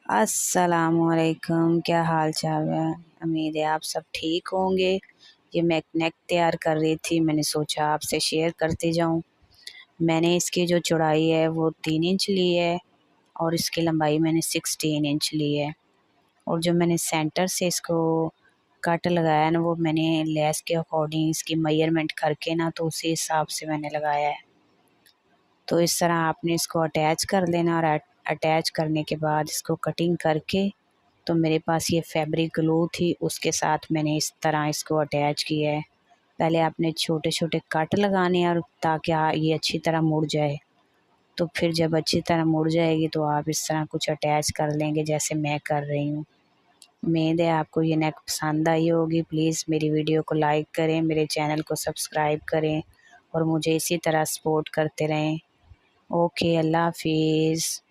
अस्सलामुअलैकुम, क्या हाल चाल है। उम्मीद है आप सब ठीक होंगे। ये मैं एक नेक तैयार कर रही थी, मैंने सोचा आपसे शेयर करती जाऊं। मैंने इसकी जो चौड़ाई है वो 3 इंच ली है और इसकी लंबाई मैंने 16 इंच ली है। और जो मैंने सेंटर से इसको कट लगाया ना, वो मैंने लेस के अकॉर्डिंग इसकी मेजरमेंट करके ना, तो उसी हिसाब से मैंने लगाया है। तो इस तरह आपने इसको अटैच कर लेना और अटैच करने के बाद इसको कटिंग करके, तो मेरे पास ये फैब्रिक ग्लू थी, उसके साथ मैंने इस तरह इसको अटैच किया है। पहले आपने छोटे छोटे कट लगाने हैं और ताकि ये अच्छी तरह मुड़ जाए। तो फिर जब अच्छी तरह मुड़ जाएगी तो आप इस तरह कुछ अटैच कर लेंगे जैसे मैं कर रही हूँ। उम्मीद है आपको ये नेक पसंद आई होगी। प्लीज़ मेरी वीडियो को लाइक करें, मेरे चैनल को सब्सक्राइब करें और मुझे इसी तरह सपोर्ट करते रहें। ओके, अल्लाह हाफिज़।